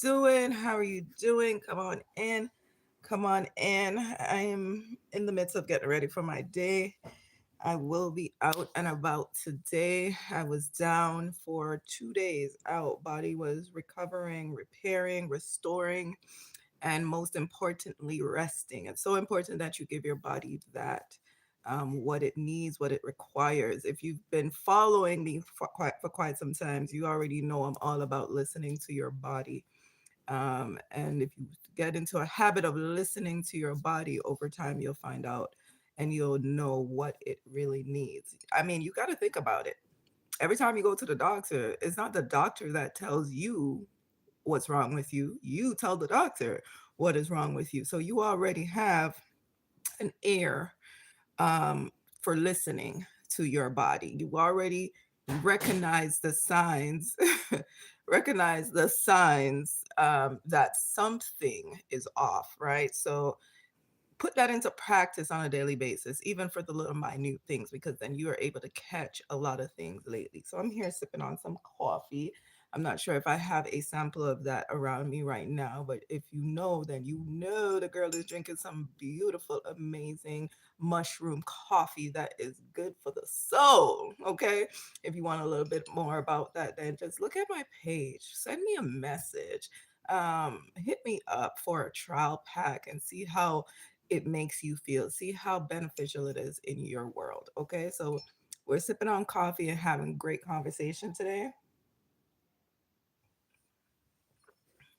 doing? How are you doing? Come on in. Come on in. I am in the midst of getting ready for my day. I will be out and about today. I was down for 2 days out. Body was recovering, repairing, restoring, and most importantly, resting. It's so important that you give your body that. What it needs, what it requires. If you've been following me for quite some time, you already know I'm all about listening to your body. And if you get into a habit of listening to your body over time, you'll find out and you'll know what it really needs. I mean, you got to think about it. Every time you go to the doctor, it's not the doctor that tells you what's wrong with you. You tell the doctor what is wrong with you. So you already have an ear um, for listening to your body. You already recognize the signs, recognize the signs that something is off, right? So put that into practice on a daily basis, even for the little minute things, because then you are able to catch a lot of things lately. So I'm here sipping on some coffee. I'm not sure if I have a sample of that around me right now, but if you know, then you know the girl is drinking some beautiful, amazing mushroom coffee that is good for the soul. Okay. If you want a little bit more about that, then just look at my page, send me a message, hit me up for a trial pack and see how it makes you feel. See how beneficial it is in your world. Okay. So we're sipping on coffee and having great conversation today.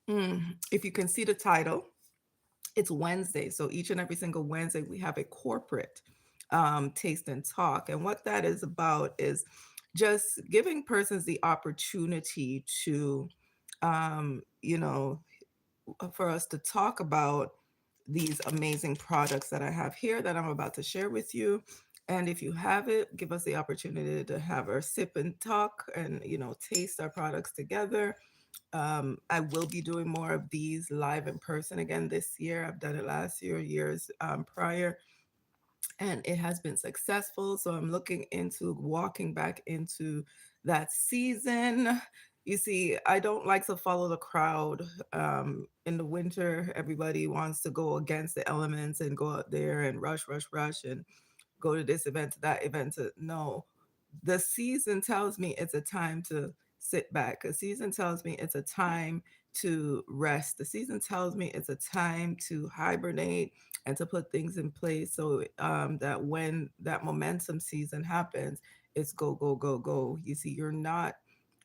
If you can see the title, it's Wednesday. So each and every single Wednesday, we have a corporate taste and talk. And what that is about is just giving persons the opportunity to, you know, for us to talk about these amazing products that I have here that I'm about to share with you. And if you have it, give us the opportunity to have our sip and talk and, taste our products together. I will be doing more of these live in person again this year. I've done it last year, years prior, and it has been successful. So I'm looking into walking back into that season. You see, I don't like to follow the crowd. In the winter, everybody wants to go against the elements and go out there and rush, rush, rush, and go to this event, to that event. No, the season tells me it's a time to sit back. A season tells me it's a time to rest. The season tells me it's a time to hibernate and to put things in place so that when that momentum season happens, it's go, go, go, go. You see, you're not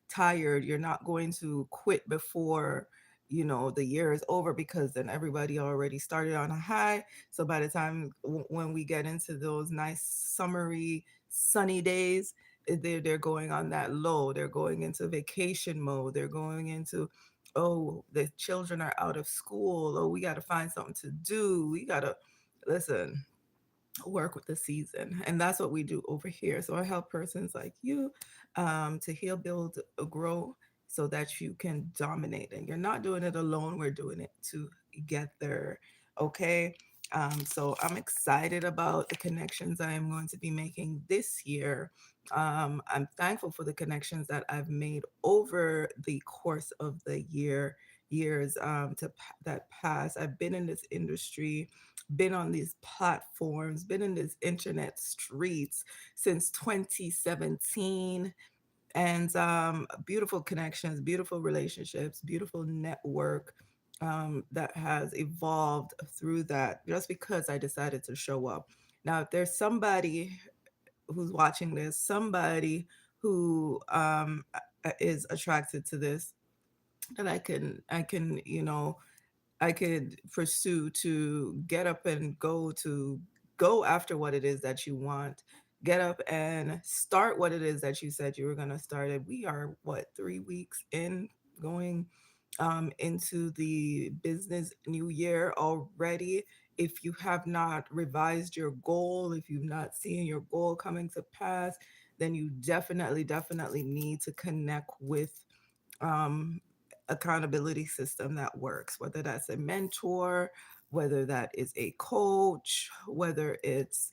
tired. You're not going to quit before the year is over, because then everybody already started on a high. So by the time when we get into those nice summery sunny days, they're going on that low. They're going into vacation mode. They're going into, oh, the children are out of school. Oh, we got to find something to do. We got to listen, work with the season. And that's what we do over here. So I help persons like you to heal, build, grow, so that you can dominate. And you're not doing it alone. We're doing it together. Okay. So I'm excited about the connections I am going to be making this year. I'm thankful for the connections that I've made over the course of the years that pass. I've been in this industry, been on these platforms, been in these internet streets since 2017. And beautiful connections, beautiful relationships, beautiful network that has evolved through that, just because I decided to show up. Now, if there's somebody who's watching this, somebody who is attracted to this, that I could pursue to get up and go after what it is that you want. Get up and start what it is that you said you were going to start. And we are, what, 3 weeks in, going into the business new year already. If you have not revised your goal, if you've not seen your goal coming to pass, then you definitely need to connect with um, accountability system that works, whether that's a mentor, whether that is a coach, whether it's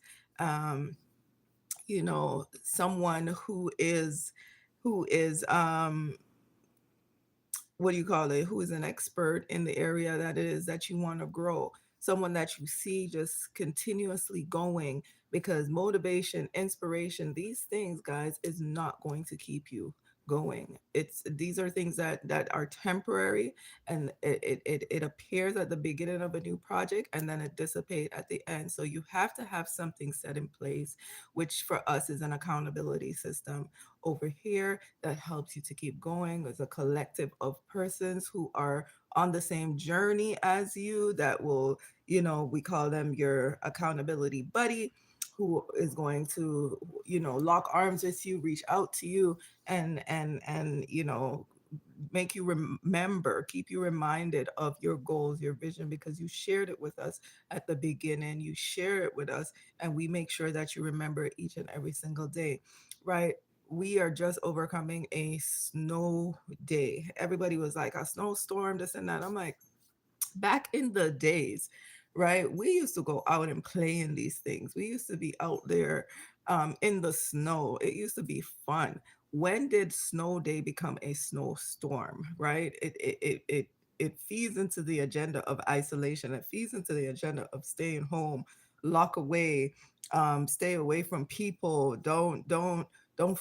someone who is what do you call it, who is an expert in the area that it is that you want to grow, someone that you see just continuously going, because motivation, inspiration, these things, guys, is not going to keep you going. It's these are things that are temporary, and it appears at the beginning of a new project and then it dissipates at the end. So you have to have something set in place, which for us is an accountability system over here that helps you to keep going. There's a collective of persons who are on the same journey as you that will, we call them your accountability buddy, who is going to, lock arms with you, reach out to you, and make you remember, keep you reminded of your goals, your vision, because you shared it with us at the beginning. You share it with us, and we make sure that you remember it each and every single day, right? We are just overcoming a snow day. Everybody was like, a snowstorm, this and that. I'm like, back in the days, right? We used to go out and play in these things. We used to be out there in the snow. It used to be fun. When did snow day become a snowstorm, right? It feeds into the agenda of isolation. It feeds into the agenda of staying home, lock away, stay away from people. Don't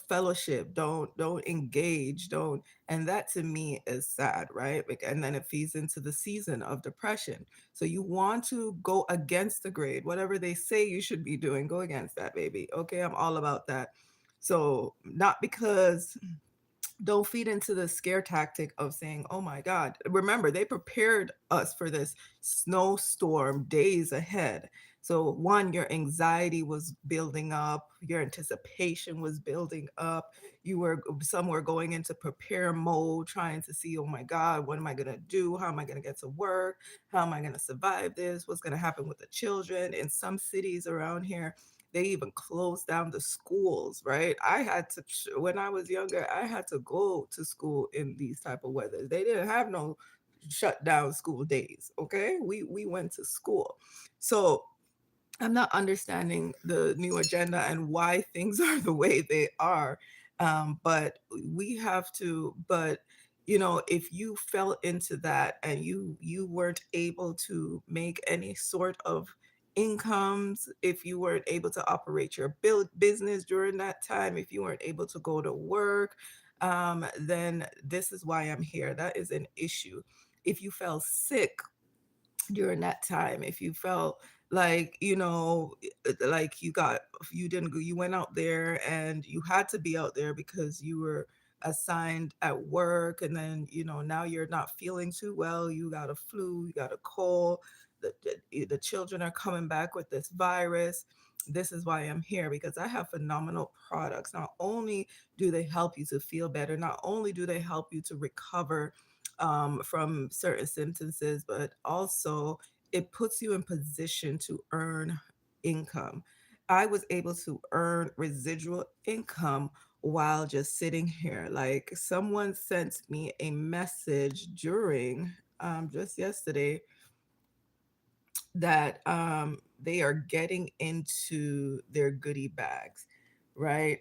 fellowship. Don't engage. Don't, and that to me is sad, right? And then it feeds into the season of depression. So you want to go against the grade, whatever they say you should be doing, go against that, baby. Okay, I'm all about that. So not because, don't feed into the scare tactic of saying, oh my God. Remember, they prepared us for this snowstorm days ahead. So, one, your anxiety was building up, your anticipation was building up. Some were going into prepare mode, trying to see, oh my God, what am I going to do? How am I going to get to work? How am I going to survive this? What's going to happen with the children? In some cities around here, they even closed down the schools, right? I had to, when I was younger, I had to go to school in these type of weather. They didn't have no shut down school days. Okay, we went to school. So I'm not understanding the new agenda and why things are the way they are. But we have to, but if you fell into that and you weren't able to make any sort of incomes, if you weren't able to operate your business during that time, if you weren't able to go to work, then this is why I'm here. That is an issue. If you fell sick during that time, if you felt like, like you didn't go, you went out there and you had to be out there because you were assigned at work, and then now you're not feeling too well, you got a flu, you got a cold, the children are coming back with this virus. This is why I'm here, because I have phenomenal products. Not only do they help you to feel better, not only do they help you to recover from certain sentences, but also it puts you in position to earn income. I was able to earn residual income while just sitting here. Like, someone sent me a message during just yesterday that they are getting into their goodie bags, right?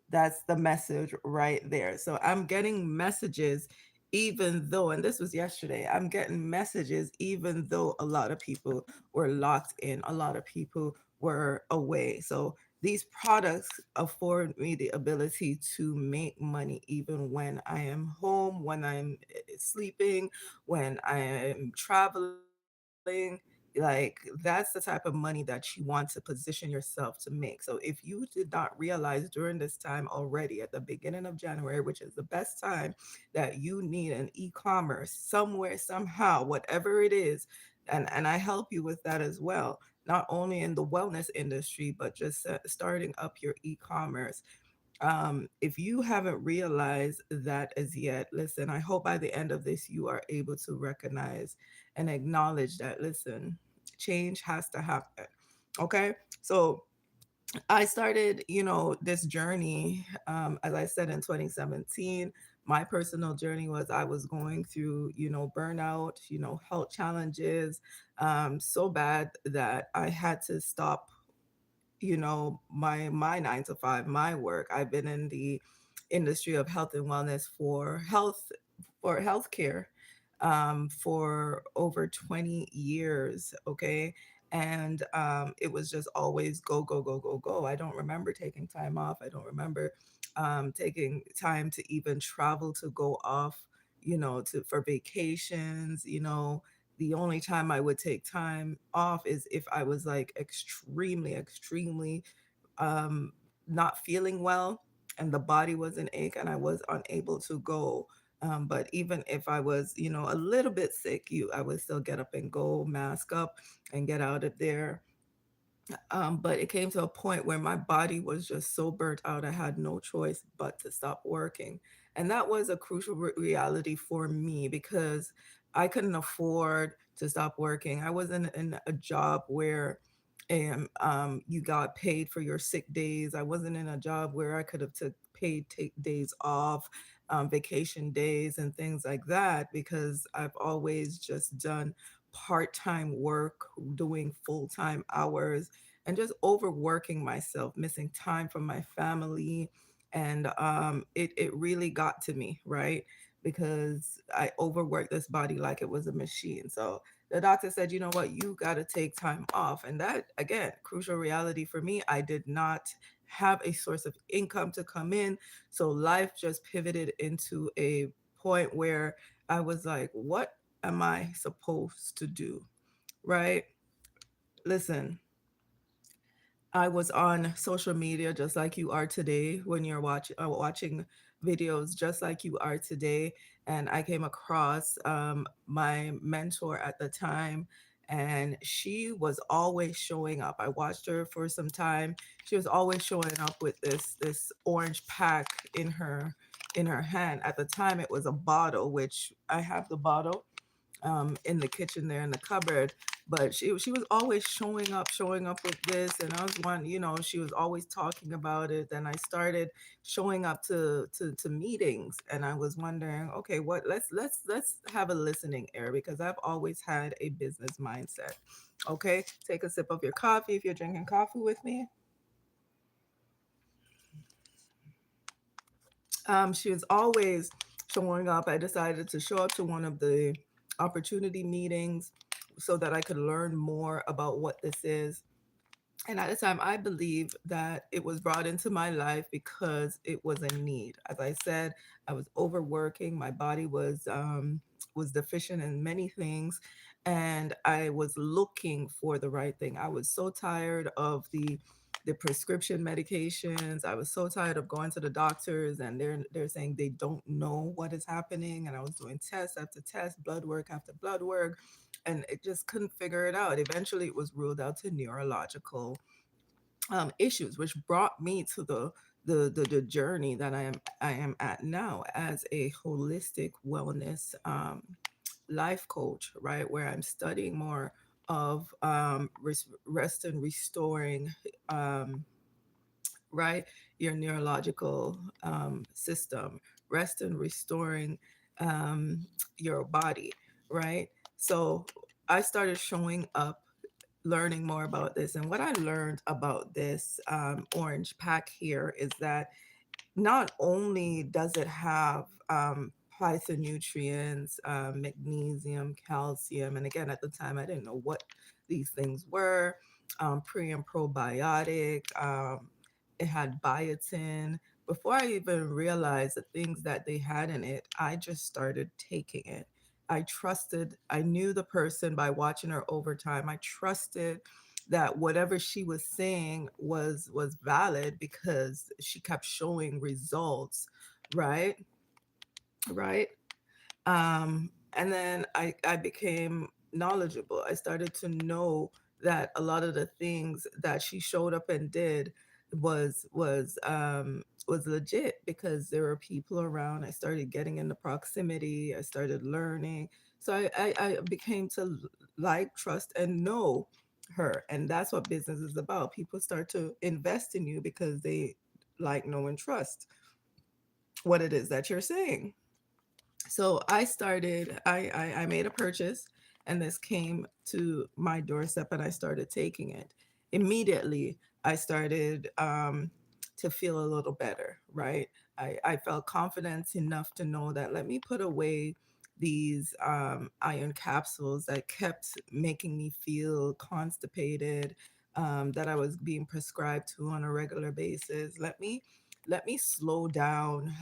That's the message right there. So I'm getting messages, even though, and this was yesterday, I'm getting messages even though a lot of people were locked in, a lot of people were away. So these products afford me the ability to make money even when I am home, when I'm sleeping, when I am traveling. Like, that's the type of money that you want to position yourself to make. So if you did not realize during this time already at the beginning of January, which is the best time, that you need an e-commerce somewhere, somehow, whatever it is, and I help you with that as well, not only in the wellness industry, but just starting up your e-commerce. If you haven't realized that as yet, listen, I hope by the end of this, you are able to recognize and acknowledge that, listen, change has to happen. Okay. So I started, this journey, as I said, in 2017. My personal journey was, I was going through, burnout, health challenges, so bad that I had to stop, my 9 to 5, my work. I've been in the industry of health and wellness for health. for healthcare for over 20 years. Okay. And it was just always go, go, go, go, go. I don't remember taking time off. I don't remember taking time to even travel to go off, to for vacations. The only time I would take time off is if I was like extremely, extremely um, not feeling well and the body was an ache and I was unable to go. But even if I was, a little bit sick, I would still get up and go, mask up and get out of there. But it came to a point where my body was just so burnt out, I had no choice but to stop working. And that was a crucial reality for me because I couldn't afford to stop working. I wasn't in a job where you got paid for your sick days. I wasn't in a job where I could have took paid take days off, vacation days, and things like that because I've always just done part-time work, doing full-time hours and just overworking myself, missing time from my family. And it really got to me, right? Because I overworked this body like it was a machine. So the doctor said, you know what, you got to take time off. And that, again, crucial reality for me, I did not have a source of income to come in. So life just pivoted into a point where I was like, what am I supposed to do? Right? Listen, I was on social media just like you are today when you're watching videos just like you are today. And I came across my mentor at the time, and she was always showing up. I watched her for some time. She was always showing up with this orange pack in her hand. At the time, it was a bottle, which I have the bottle in the kitchen there in the cupboard. But she was always showing up with this, and I was one, she was always talking about it. And I started showing up to meetings, and I was wondering, okay, what? Let's have a listening ear because I've always had a business mindset. Okay, take a sip of your coffee if you're drinking coffee with me. She was always showing up. I decided to show up to one of the opportunity meetings so that I could learn more about what this is. And at the time, I believe that it was brought into my life because it was a need. As I said, I was overworking. My body was deficient in many things, and I was looking for the right thing. I was so tired of the prescription medications. I was so tired of going to the doctors and they're saying they don't know what is happening. And I was doing test after test, blood work after blood work, and it just couldn't figure it out. Eventually, it was ruled out to neurological issues, which brought me to the journey that I am at now as a holistic wellness life coach, right? Where I'm studying more of rest and restoring, um, right, your neurological system, rest and restoring um, your body, right? So I started showing up, learning more about this. And what I learned about this orange pack here is that not only does it have phytonutrients, magnesium, calcium, and again, at the time, I didn't know what these things were, pre and probiotic, it had biotin. Before I even realized the things that they had in it, I just started taking it. I knew the person by watching her over time. I trusted that whatever she was saying was valid because she kept showing results, right? Right. And then I became knowledgeable. I started to know that a lot of the things that she showed up and did was legit because there were people around. I started getting into proximity. I started learning. So I became to like, trust, and know her. And that's what business is about. People start to invest in you because they like, know, and trust what it is that you're saying. So I made a purchase, and this came to my doorstep, and I started taking it immediately. I started to feel a little better, right? I felt confident enough to know that let me put away these iron capsules that kept making me feel constipated, that I was being prescribed to on a regular basis. Let me slow down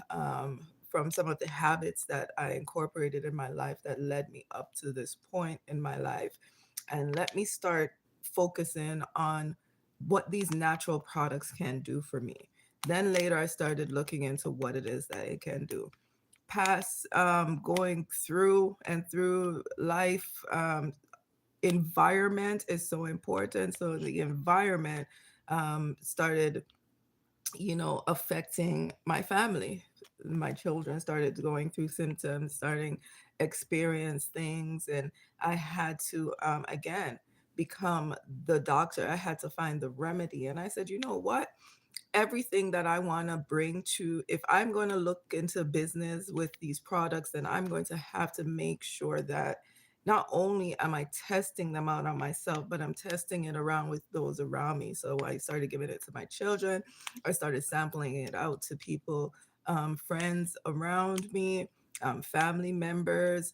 from some of the habits that I incorporated in my life that led me up to this point in my life, and let me start focusing on what these natural products can do for me. Then later, I started looking into what it is that it can do. Past going through and through life, environment is so important. So the environment started, affecting my family. My children started going through symptoms, starting experience things, and I had to again become the doctor. I had to find the remedy, and I said, you know what? Everything that I want to bring to, if I'm going to look into business with these products, then I'm going to have to make sure that not only am I testing them out on myself, but I'm testing it around with those around me. So I started giving it to my children. I started sampling it out to people, friends around me, family members,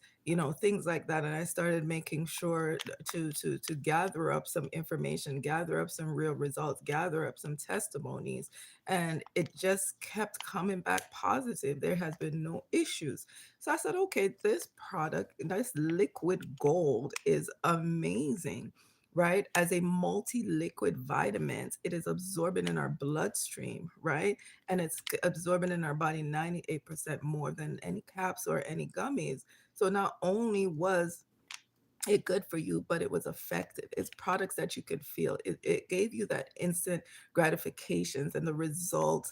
things like that. And I started making sure to gather up some information, gather up some real results, gather up some testimonies, and it just kept coming back positive. There has been no issues. So I said, okay, this product, this liquid gold, is amazing. Right? As a multi liquid vitamin, it is absorbing in our bloodstream, right? And it's absorbing in our body 98% more than any caps or any gummies. So not only was it good for you, but it was effective. It's products that you could feel. It gave you that instant gratifications, and the results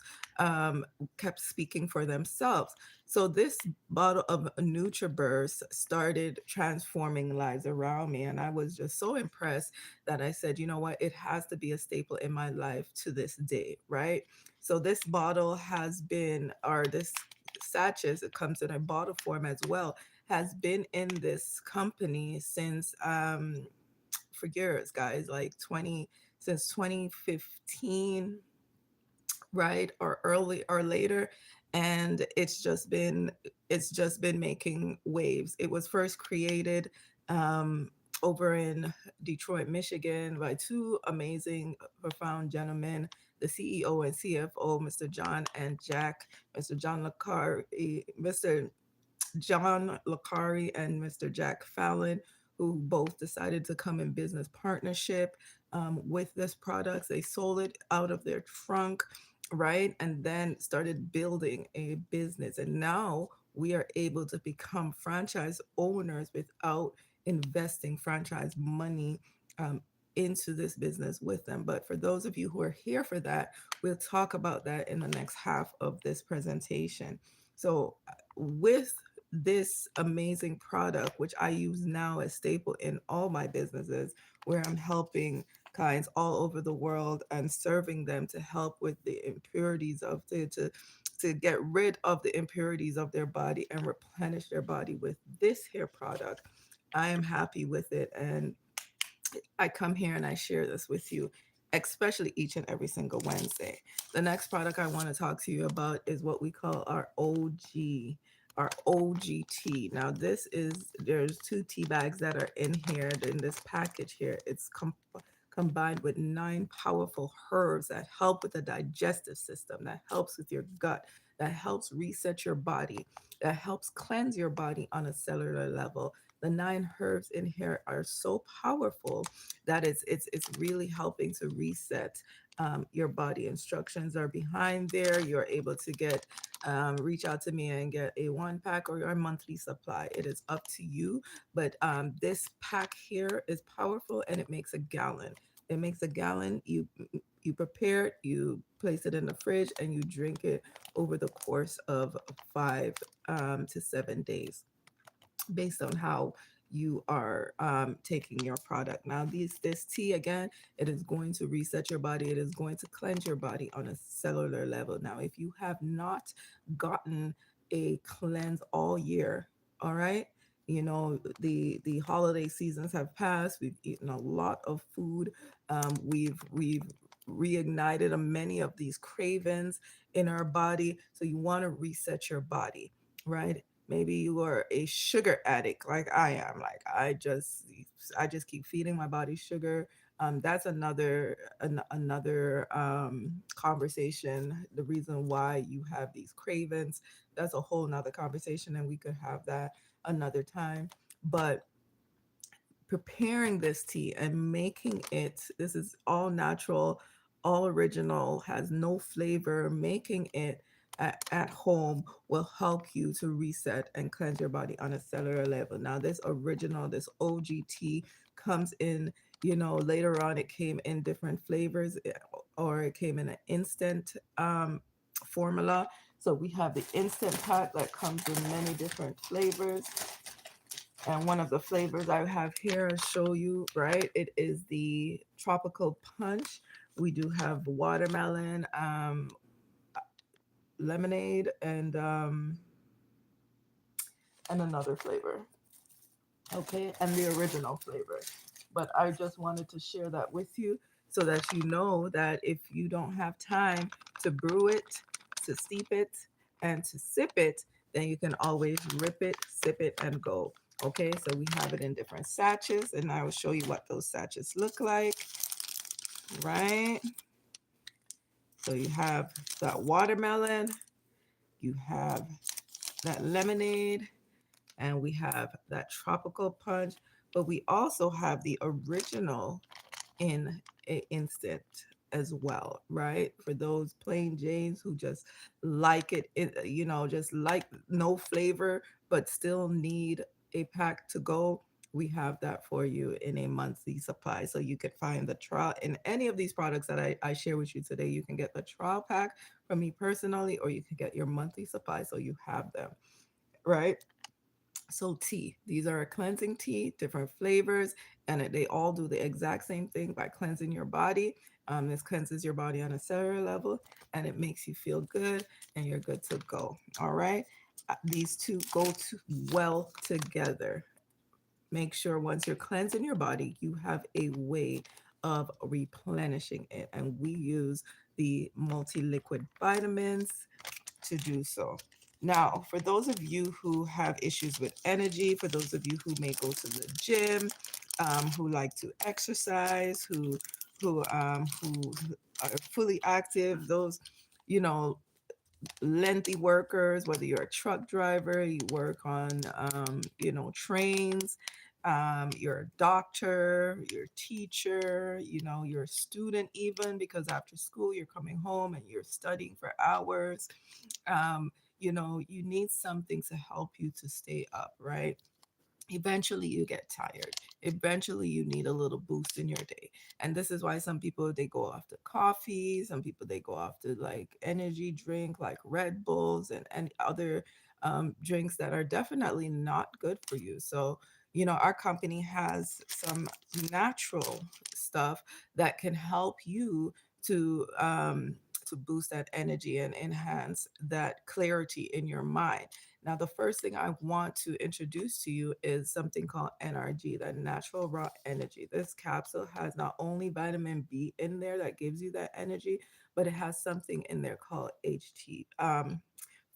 kept speaking for themselves. So this bottle of NutriBurst started transforming lives around me, and I was just so impressed that I said, you know what, it has to be a staple in my life to this day, right? So this bottle has been, or this sachets, it comes in a bottle form as well, has been in this company since for years, guys, like 20 since 2015, right? Or early or later. And it's just been making waves. It was first created over in Detroit, Michigan, by two amazing, profound gentlemen, the CEO and CFO, Mr. John and Jack, Mr. John Lecari, Mr. John Lecari and Mr. Jack Fallon, who both decided to come in business partnership with this product. They sold it out of their trunk, right? And then started building a business. And now we are able to become franchise owners without investing franchise money into this business with them. But for those of you who are here for that, we'll talk about that in the next half of this presentation. So, with this amazing product, which I use now as staple in all my businesses, where I'm helping clients all over the world and serving them to help with the impurities of to get rid of the impurities of their body and replenish their body with this hair product. I am happy with it, and I come here and I share this with you, especially each and every single Wednesday. The next product I want to talk to you about is what we call our OG tea. Now, there's two tea bags that are in here, in this package here. It's combined with 9 powerful herbs that help with the digestive system, that helps with your gut, that helps reset your body, that helps cleanse your body on a cellular level. The 9 herbs in here are so powerful that it's really helping to reset your body. Instructions are behind there. You're able to get reach out to me and get a 1 pack or your monthly supply. It is up to you, but this pack here is powerful, and it makes a gallon. It makes a gallon. You prepare it, you place it in the fridge, and you drink it over the course of 5 to 7 days, based on how you are taking your product. Now, this tea, again, it is going to reset your body. It is going to cleanse your body on a cellular level. Now, if you have not gotten a cleanse all year, all right, the holiday seasons have passed. We've eaten a lot of food. We've reignited many of these cravings in our body. So you want to reset your body, right? Maybe you are a sugar addict like I am. Like I just keep feeding my body sugar. That's another conversation. The reason why you have these cravings, that's a whole nother conversation, and we could have that another time. But preparing this tea and making it, this is all natural, all original, has no flavor. Making it at home will help you to reset and cleanse your body on a cellular level. Now, this original, this OGT comes in, later on it came in different flavors, or it came in an instant formula. So we have the instant pack that comes in many different flavors. And one of the flavors I have here, I'll show you, right? It is the tropical punch. We do have watermelon, lemonade, and another flavor. Okay, and the original flavor. But I just wanted to share that with you so that you know that if you don't have time to brew it, to steep it, and to sip it, then you can always rip it, sip it, and go. Okay, so we have it in different sachets, and I will show you what those sachets look like, right? So you have that watermelon, you have that lemonade, and we have that tropical punch, but we also have the original in an instant as well, right? For those plain Janes who just like just like no flavor, but still need a pack to go. We have that for you in a monthly supply. So you can find the trial in any of these products that I share with you today. You can get the trial pack from me personally, or you can get your monthly supply so you have them, right? So tea, these are a cleansing tea, different flavors, and they all do the exact same thing by cleansing your body. This cleanses your body on a cellular level, and it makes you feel good, and you're good to go. All right. These two go well together. Make sure once you're cleansing your body, you have a way of replenishing it. And we use the multi liquid vitamins to do so. Now, for those of you who have issues with energy, for those of you who may go to the gym, who like to exercise, who are fully active, those you know lengthy workers, whether you're a truck driver, you work on trains, you're a doctor, you're a teacher, you're a student, even because after school you're coming home and you're studying for hours. You need something to help you to stay up, right? Eventually you get tired. Eventually you need a little boost in your day. And this is why some people, they go off to coffee, some people they go off to like energy drink like Red Bulls and other drinks that are definitely not good for you. So our company has some natural stuff that can help you to boost that energy and enhance that clarity in your mind. Now, the first thing I want to introduce to you is something called NRG, that natural raw energy. This capsule has not only vitamin B in there that gives you that energy, but it has something in there called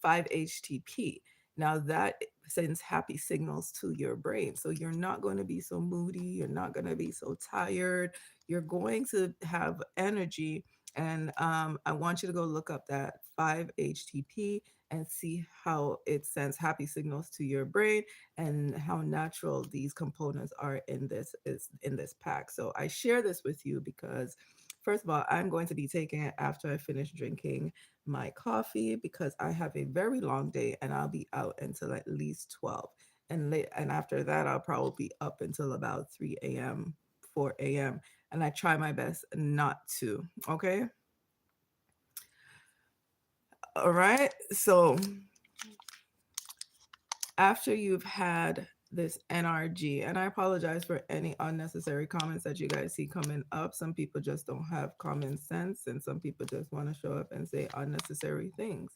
5-HTP. Now, that sends happy signals to your brain. So you're not going to be so moody. You're not going to be so tired. You're going to have energy. And I want you to go look up that 5-HTP and see how it sends happy signals to your brain and how natural these components are in this pack. So I share this with you because first of all, I'm going to be taking it after I finish drinking my coffee because I have a very long day and I'll be out until at least 12. And after that I'll probably be up until about 3 a.m., 4 a.m. And I try my best not to. Okay. All right. So after you've had this NRG, and I apologize for any unnecessary comments that you guys see coming up. Some people just don't have common sense, and some people just want to show up and say unnecessary things.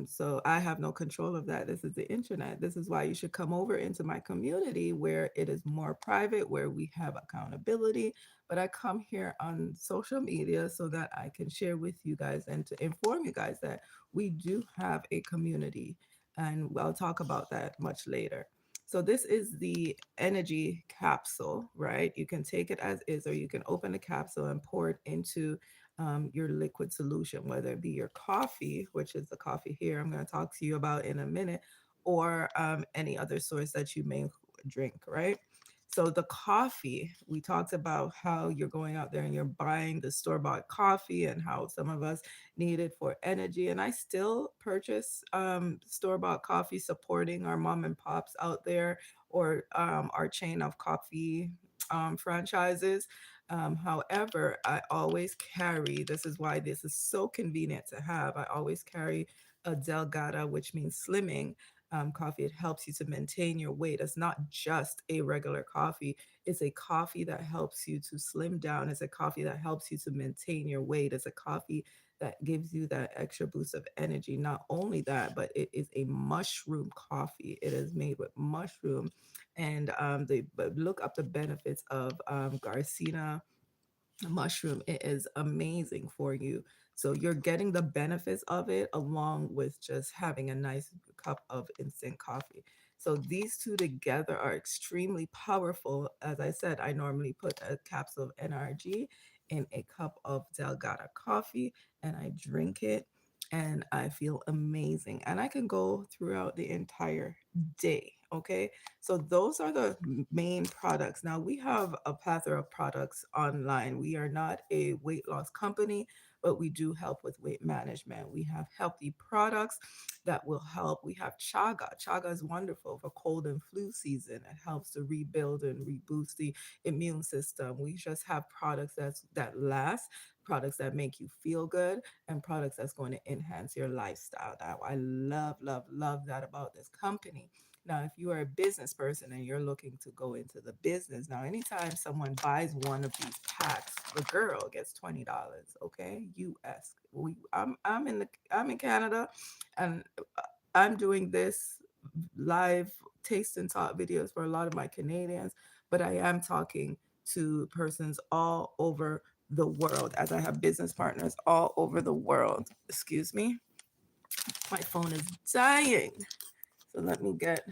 So I have no control of that. This is the internet. This is why you should come over into my community where it is more private, where we have accountability. But I come here on social media so that I can share with you guys and to inform you guys that we do have a community. And I'll talk about that much later. So this is the energy capsule, right? You can take it as is, or you can open the capsule and pour it into your liquid solution, whether it be your coffee, which is the coffee here I'm going to talk to you about in a minute, or any other source that you may drink, right? So the coffee, we talked about how you're going out there and you're buying the store-bought coffee and how some of us need it for energy. And I still purchase store-bought coffee, supporting our mom and pops out there, or our chain of coffee franchises. However, I always carry, this is why this is so convenient to have. I always carry a Delgada, which means slimming coffee. It helps you to maintain your weight. It's not just a regular coffee, it's a coffee that helps you to slim down. It's a coffee that helps you to maintain your weight. It's a coffee that gives you that extra boost of energy. Not only that, but it is a mushroom coffee. It is made with mushroom, and they but look up the benefits of Garcinia mushroom. It is amazing for you. So you're getting the benefits of it along with just having a nice cup of instant coffee. So these two together are extremely powerful. As I said, I normally put a capsule of NRG in a cup of Delgada coffee and I drink it and I feel amazing. And I can go throughout the entire day. Okay. So those are the main products. Now we have a plethora of products online. We are not a weight loss company, but we do help with weight management. We have healthy products that will help. We have chaga. Chaga is wonderful for cold and flu season. It helps to rebuild and reboost the immune system. We just have products that last, products that make you feel good, and products that's going to enhance your lifestyle. Now, I love, love, love that about this company. Now, if you are a business person and you're looking to go into the business, now anytime someone buys one of these packs, the girl gets $20. Okay, US. I'm in Canada, and I'm doing this live taste and talk videos for a lot of my Canadians, but I am talking to persons all over the world, as I have business partners all over the world. Excuse me, my phone is dying. So let me get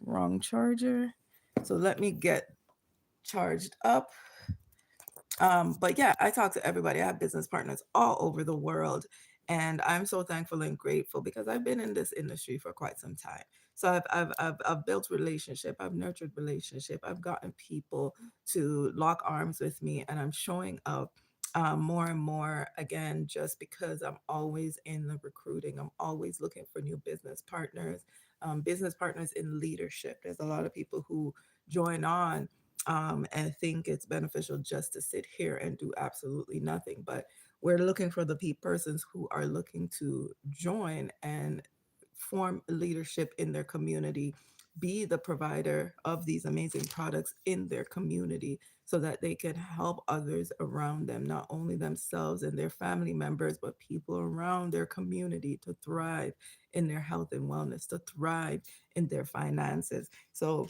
wrong charger. So let me get charged up. But yeah, I talk to everybody. I have business partners all over the world. And I'm so thankful and grateful because I've been in this industry for quite some time. So I've built relationship, I've nurtured relationship, I've gotten people to lock arms with me, and I'm showing up more and more again, just because I'm always in the recruiting. I'm always looking for new business partners in leadership. There's a lot of people who join on and think it's beneficial just to sit here and do absolutely nothing. But we're looking for the persons who are looking to join and form leadership in their community, be the provider of these amazing products in their community so that they can help others around them, not only themselves and their family members, but people around their community to thrive in their health and wellness, to thrive in their finances. So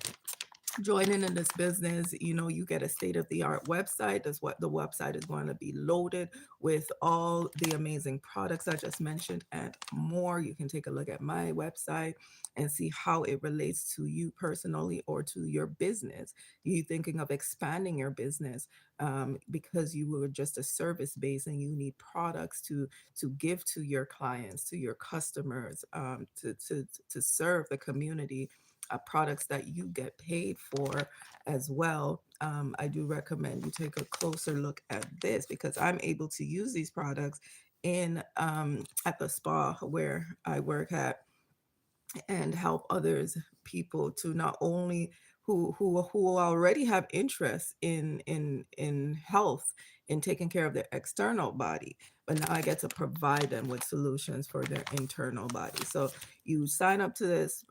joining in this business, you get a state of the art website. That's what the website is going to be loaded with, all the amazing products I just mentioned and more. You can take a look at my website and see how it relates to you personally or to your business. You thinking of expanding your business because you were just a service base and you need products to give to your clients, to your customers, to serve the community, products that you get paid for as well. I do recommend you take a closer look at this because I'm able to use these products in at the spa where I work at and help others, people to not only who already have interest in health, in taking care of their external body, but now I get to provide them with solutions for their internal body. So you sign up to this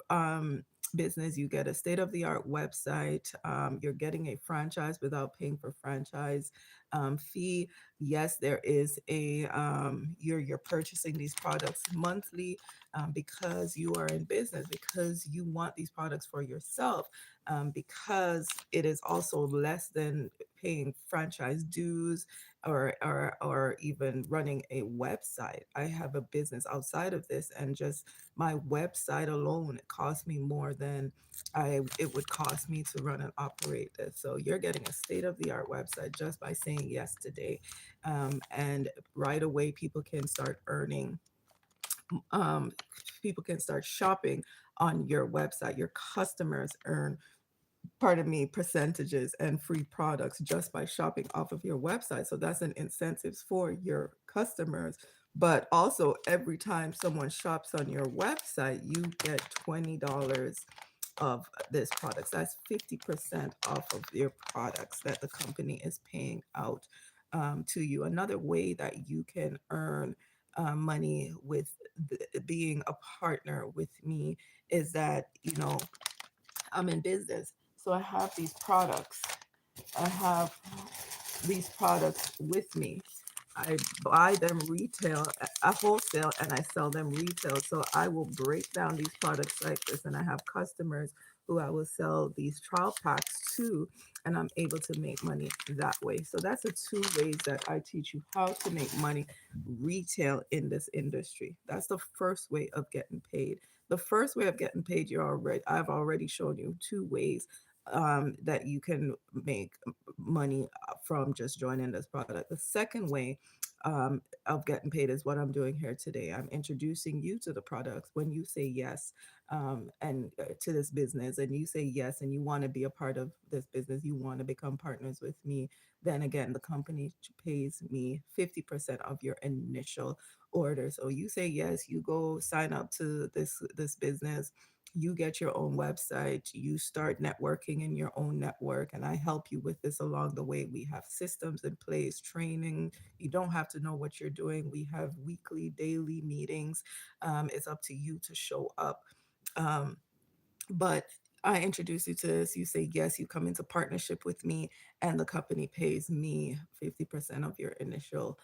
business, you get a state of the art website, you're getting a franchise without paying for franchise fee. Yes, there is a you're purchasing these products monthly, because you are in business, because you want these products for yourself, because it is also less than paying franchise dues, or even running a website. I have a business outside of this, and just my website alone, it costs me more than I it would cost me to run and operate this. So you're getting a state of the art website just by saying yes today, and right away um, people can start shopping on your website. Your customers earn, pardon me, percentages and free products just by shopping off of your website. So that's an incentive for your customers. But also, every time someone shops on your website, you get $20 of this products. That's 50% off of your products that the company is paying out, to you. Another way that you can earn money with being a partner with me is that, I'm in business. So I have these products. I have these products with me. I buy them retail, wholesale, and I sell them retail. So I will break down these products like this, and I have customers who I will sell these trial packs to, and I'm able to make money that way. So that's the two ways that I teach you how to make money retail in this industry. That's the first way of getting paid. The first way of getting paid, I've already shown you two ways that you can make money from just joining this product. The second way of getting paid is what I'm doing here today. I'm introducing you to the products. When you say yes, and to this business, and you say yes, and you want to be a part of this business, you want to become partners with me, then again, the company pays me 50% of your initial order. So you say yes, you go sign up to this business, you get your own website, you start networking in your own network, and I help you with this along the way. We have systems in place, training. You don't have to know what you're doing. We have weekly, daily meetings. It's up to you to show up. Um, but I introduce you to this, you say yes, you come into partnership with me, and the company pays me 50% of your initial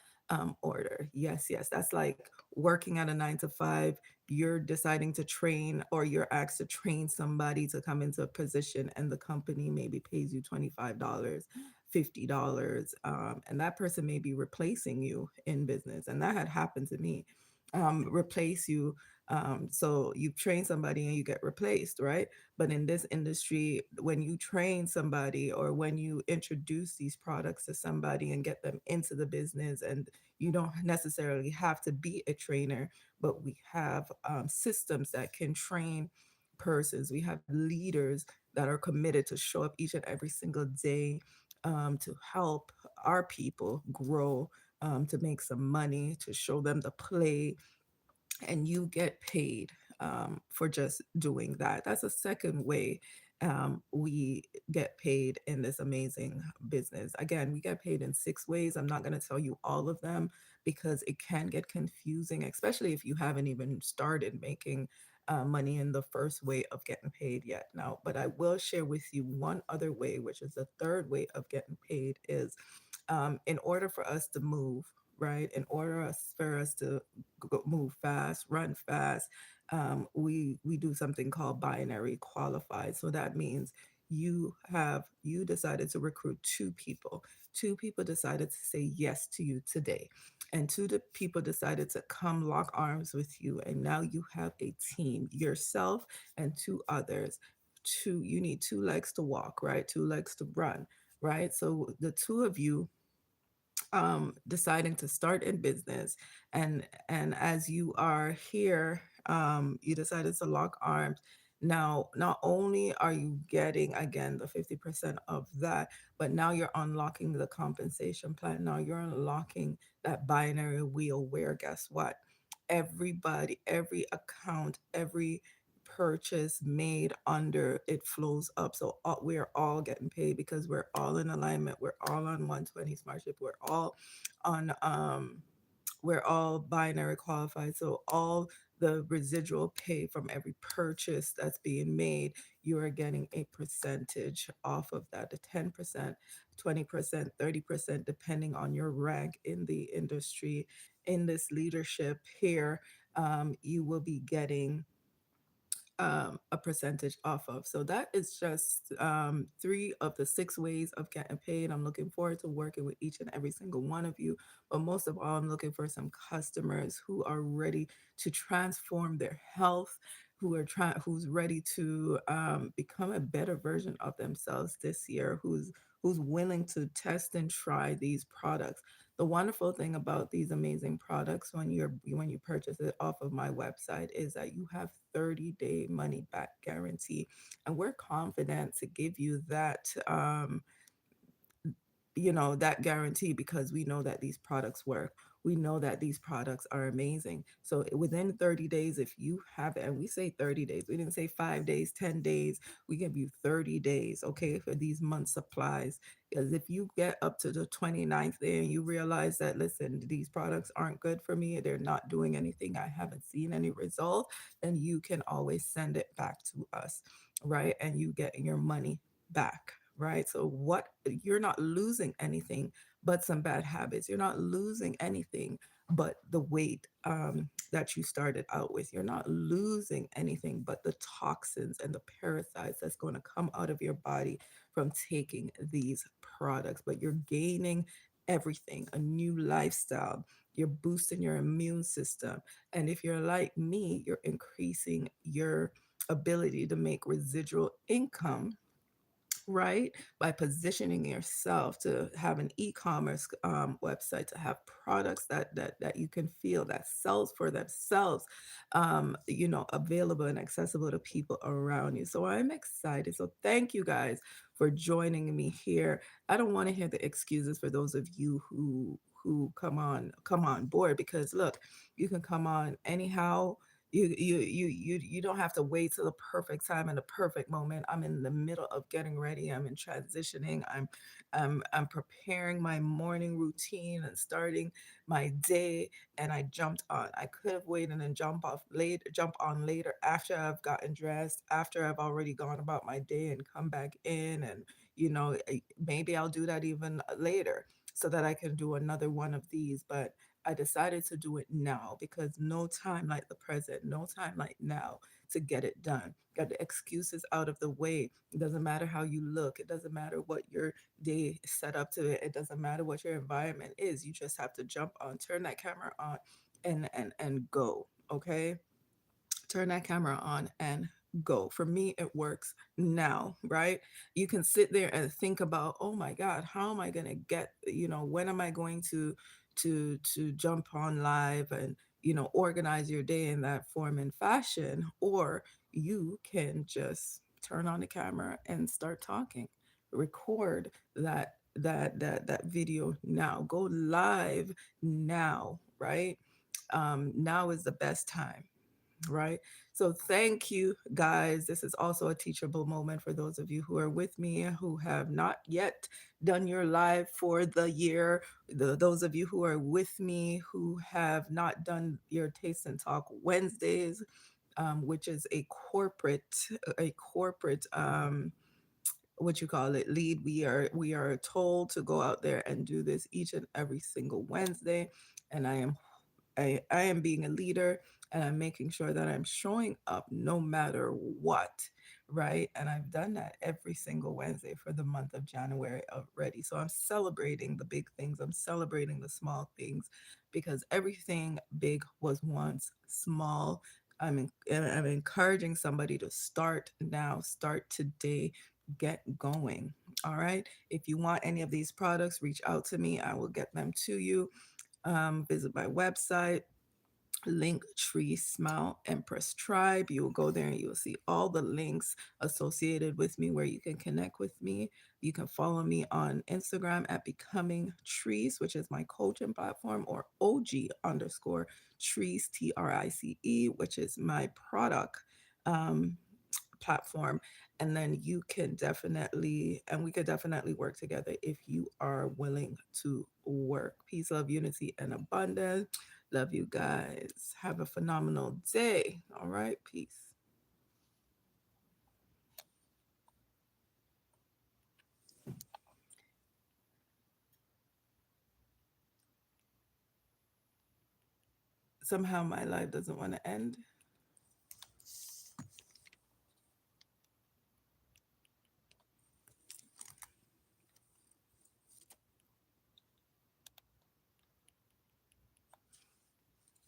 order. Yes, yes. That's like working at a 9 to 5. You're deciding to train, or you're asked to train somebody to come into a position, and the company maybe pays you $25, $50, and that person may be replacing you in business. And that had happened to me. Replace you, so you train somebody and you get replaced, right? But in this industry, when you train somebody, or when you introduce these products to somebody and get them into the business, and you don't necessarily have to be a trainer, but we have systems that can train persons. We have leaders that are committed to show up each and every single day, to help our people grow, to make some money, to show them the play, and you get paid for just doing that. That's a second way we get paid in this amazing business. Again, we get paid in 6 ways. I'm not going to tell you all of them because it can get confusing, especially if you haven't even started making money in the first way of getting paid yet. Now, but I will share with you one other way, which is the third way of getting paid, is in order for us to move, right? In order for us to move fast, run fast, we do something called binary qualified. So that means you decided to recruit two people. Two people decided to say yes to you today, and people decided to come lock arms with you. And now you have a team, yourself and two others. You need two legs to walk, right? Two legs to run, right? So the two of you deciding to start in business, and as you are here, you decided to lock arms. Now, not only are you getting again the 50% of that, but now you're unlocking the compensation plan. Now you're unlocking that binary wheel where, guess what, everybody, every account, every purchase made under it flows up. So we're all getting paid because we're all in alignment. We're all on 120 Smartship. On we're all binary qualified. So all the residual pay from every purchase that's being made, you are getting a percentage off of that, a 10%, 20%, 30%, depending on your rank in the industry. In this leadership here, you will be getting a percentage off of. So that is just three of the six ways of getting paid. I'm looking forward to working with each and every single one of you. But most of all, I'm looking for some customers who are ready to transform their health, who's ready to become a better version of themselves this year, who's willing to test and try these products. The wonderful thing about these amazing products when you purchase it off of my website is that you have 30-day money back guarantee, and we're confident to give you that that guarantee because we know that these products work. We know that these products are amazing. So within 30 days, if you have it, and we say 30 days, we didn't say 5 days, 10 days, we give you 30 days, okay, for these month supplies. Because if you get up to the 29th day and you realize that, listen, these products aren't good for me, they're not doing anything, I haven't seen any result, then you can always send it back to us, right? And you get your money back, right? So what you're not losing anything but some bad habits. You're not losing anything but the weight that you started out with. You're not losing anything but the toxins and the parasites that's going to come out of your body from taking these products. But you're gaining everything, a new lifestyle. You're boosting your immune system. And if you're like me, you're increasing your ability to make residual income, right? By positioning yourself to have an e-commerce website, to have products that you can feel that sells for themselves, available and accessible to people around you. So I'm excited. So thank you guys for joining me here. I don't want to hear the excuses for those of you who come on board, because look, you can come on anyhow. You don't have to wait till the perfect time and the perfect moment. I'm in the middle of getting ready. I'm in transitioning. I'm preparing my morning routine and starting my day, and I jumped on. I could have waited and jump on later after I've gotten dressed, after I've already gone about my day and come back in, and maybe I'll do that even later so that I can do another one of these. But I decided to do it now because no time like the present, no time like now to get it done. Got the excuses out of the way. It doesn't matter how you look. It doesn't matter what your day is set up to. It doesn't matter what your environment is. You just have to jump on, turn that camera on, and go. Okay, turn that camera on and go. For me, it works now, right? You can sit there and think about, oh my God, how am I going to get, when am I going to jump on live and, organize your day in that form and fashion? Or you can just turn on the camera and start talking, record that video now, go live now, right? Now is the best time, right? So thank you guys. This is also a teachable moment for those of you who are with me who have not yet done your live for the year. Those of you who are with me who have not done your Taste and Talk Wednesdays, which is a corporate what you call it, lead. We are told to go out there and do this each and every single Wednesday, and I am being a leader, and I'm making sure that I'm showing up no matter what, right? And I've done that every single Wednesday for the month of January already. So I'm celebrating the big things, I'm celebrating the small things, because everything big was once small. I'm encouraging somebody to start now, start today, get going. All right. If you want any of these products, reach out to me. I will get them to you. Visit my website, Linktree Smile Empress Tribe. You will go there and you will see all the links associated with me where you can connect with me. You can follow me on Instagram at Becoming Trees, which is my coaching platform, or OG underscore Trees, TRICE, which is my product um, platform. And then we could definitely work together if you are willing to work. Peace, love, unity, and abundance. Love you guys. Have a phenomenal day. All right. Peace. Somehow my live doesn't want to end.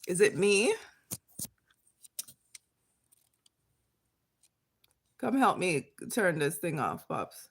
Is it me? Come help me turn this thing off, Pops.